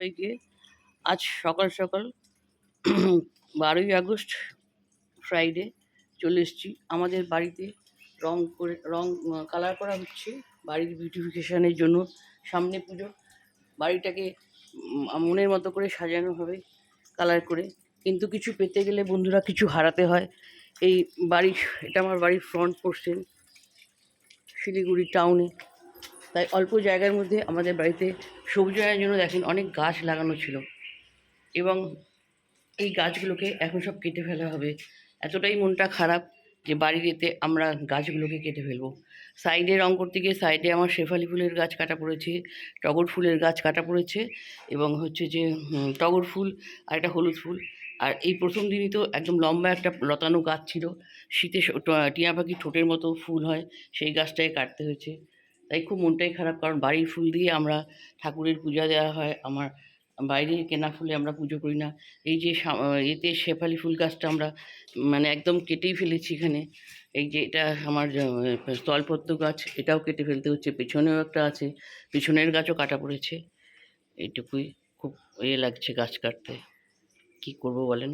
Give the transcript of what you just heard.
সবাইকে আজ সকাল সকাল 12ই আগস্ট ফ্রাইডে চলে এসেছি। আমাদের বাড়িতে রং কালার করা হচ্ছে বাড়ির বিউটিফিকেশনের জন্য। সামনে পুজো, বাড়িটাকে মনের মতো করে সাজানো হবে কালার করে। কিন্তু কিছু পেতে গেলে বন্ধুরা কিছু হারাতে হয়। এই এটা আমার বাড়ির ফ্রন্ট পোর্শন, শিলিগুড়ি টাউনে। তাই অল্প জায়গার মধ্যে আমাদের বাড়িতে সবুজায়নের জন্য দেখেন অনেক গাছ লাগানো ছিল, এবং এই গাছগুলোকে এখন সব কেটে ফেলা হবে। এতটাই মনটা খারাপ যে বাড়ির এতে আমরা গাছগুলোকে কেটে ফেলবো। সাইডে রং করতে গিয়ে সাইডে আমার শেফালি ফুলের গাছ কাটা পড়েছে, টগর ফুলের গাছ কাটা পড়েছে, এবং হচ্ছে যে টগর ফুল আর একটা হলুদ ফুল। আর এই প্রথম দিনই তো একদম লম্বা একটা লতানো গাছ ছিল, শীতে টিয়া পাখি ঠোঁটের মতো ফুল হয়, সেই গাছটাকে কাটতে হয়েছে। তাই খুব মনটাই খারাপ, কারণ বাড়ির ফুল দিয়ে আমরা ঠাকুরের পূজা দেওয়া হয়। আমার বাইরে কেনা ফুলে আমরা পুজো করি না। এই যে এতে শেফালি ফুল গাছটা আমরা একদম কেটেই ফেলেছি এখানে। এই যে এটা আমার স্থলপদ্ম গাছ, এটাও কেটে ফেলতে হচ্ছে। পেছনেও একটা আছে, পেছনের গাছও কাটা পড়েছে। এইটুকুই, খুব লাগছে গাছ কাটতে। কি করব বলেন।